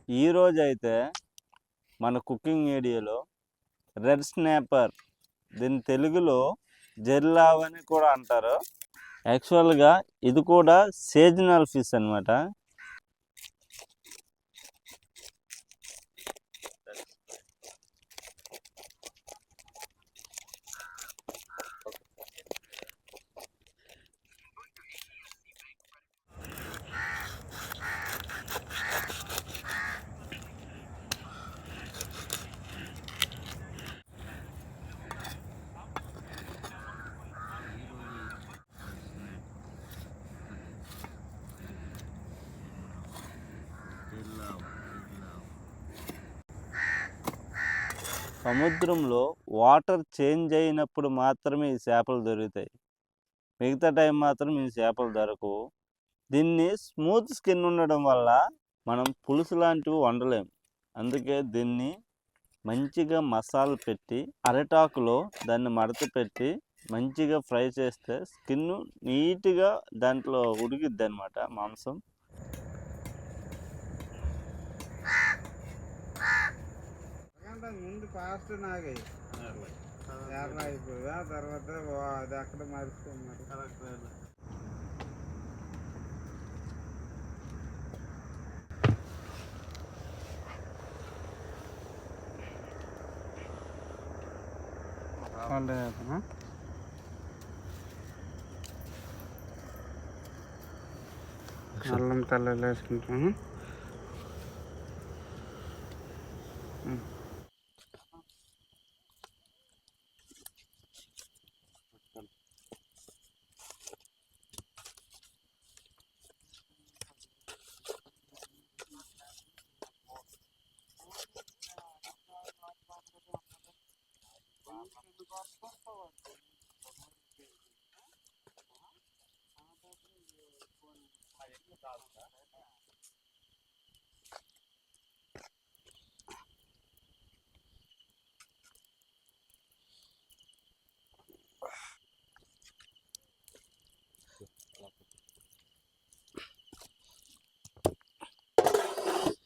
ఈరోజు అయితే మన కుకింగ్ ఏరియాలో రెడ్ స్నాపర్, దీని తెలుగులో జెర్లావ్ అని కూడా అంటారు. యాక్చువల్గా ఇది కూడా సీజనల్ ఫిష్ అనమాట. సముద్రంలో వాటర్ చేంజ్ అయినప్పుడు మాత్రమే ఈ చేపలు దొరుకుతాయి. మిగతా టైం మాత్రం ఈ చేపలు దొరకవు. దీన్ని స్మూత్ స్కిన్ ఉండడం వల్ల మనం పులుసు లాంటివి వండలేము. అందుకే దీన్ని మంచిగా మసాలా పెట్టి అరటాకులో దాన్ని మడత పెట్టి మంచిగా ఫ్రై చేస్తే స్కిన్ నీట్గా దాంట్లో ఉడికిద్ది అనమాట మాంసం. ముందు ఫాస్ట్ నాగాయి కేరళ అయిపోయి ఆ తర్వాత అది అక్కడ మర్చిపోయినారు. అల్లం తల్లి వేసుకుంటాము.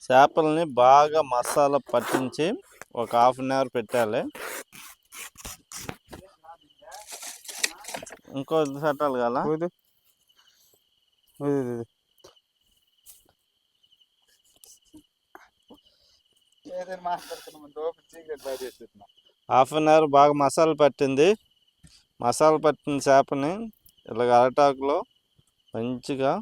చేపల్ని బాగా మసాలా పట్టించి ఒక హాఫ్ అన్ అవర్ పెట్టాలి. ఇంకో పెట్టాలి కదా. హాఫ్ అన్ అవర్ బాగా మసాలా పట్టింది. మసాలా పట్టిన చేపని ఇలాగ అరటాకులో మంచిగా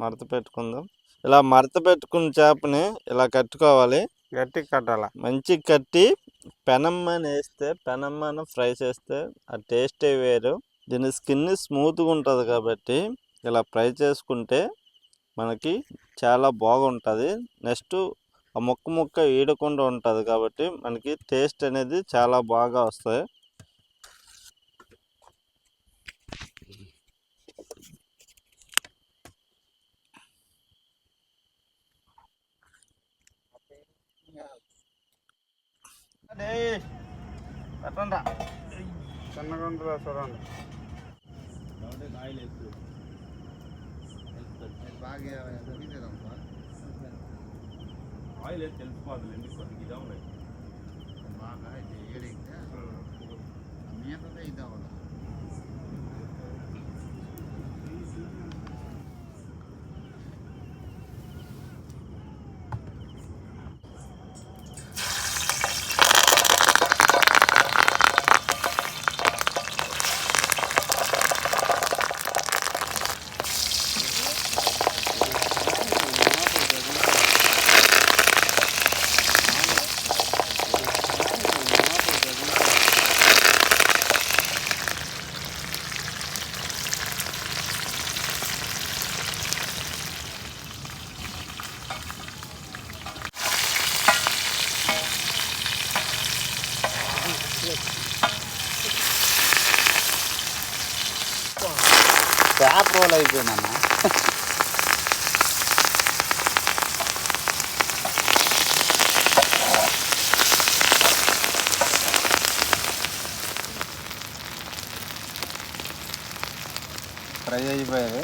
మడత పెట్టుకుందాం. ఇలా మడత పెట్టుకున్న చేపని ఇలా కట్టుకోవాలి. గట్టి కట్టాల. మంచిగా కట్టి పెనమ్మని వేస్తే పెనమ్మని ఫ్రై చేస్తే ఆ టేస్టే వేరు. దీని స్కిన్ స్మూత్గా ఉంటుంది కాబట్టి ఇలా ఫ్రై చేసుకుంటే మనకి చాలా బాగుంటుంది. నెక్స్ట్ ఆ ముక్క ఈడకుండా ఉంటుంది కాబట్టి మనకి టేస్ట్ అనేది చాలా బాగా వస్తాయి. చిన్నగా ఉంటుందా చూడండి. ఆయిల్ తెలిసిపోతుంది ఎందుకు ఇదా ఉన్నాయి బాగా మీద ఇదా చేప రోల్ అయిపోయిందన్న. ఫ్రై అయిపోయేది.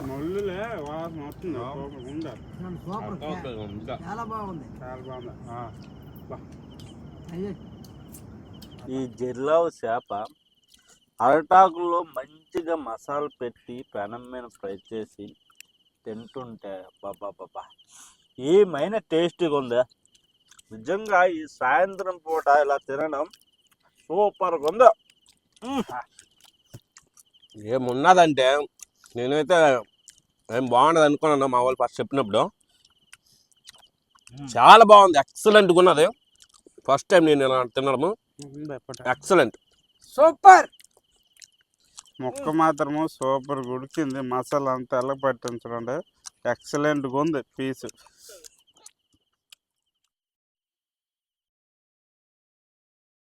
ముళ్ళులే వాసన వస్తుంది సూపర్ ఉందా సూపర్ చాలా బాగుంది. చాలా బాగుంది. అయ్యే ఈ జిర్లావు చేప అరటాకుల్లో మంచిగా మసాలా పెట్టి పెనం మీద ఫ్రై చేసి తింటుంటే బాబా ఏమైనా టేస్టీగా ఉందా. నిజంగా ఈ సాయంత్రం పూట ఇలా తినడం సూపర్గా ఉందా. ఏమున్నదంటే నేనైతే ఏం బాగుండదు అనుకున్నాను మా వాళ్ళు ఫస్ట్ చెప్పినప్పుడు. చాలా బాగుంది, ఎక్సలెంట్గా ఉన్నది. ఫస్ట్ టైం నేను ఇలా తినడము ఎక్సలెంట్. సూపర్. ముక్క మాత్రము సూపర్ ఉడికింది. మసాలా అంతా ఎలా పట్టించడం ఎక్సలెంట్గా ఉంది పీసు.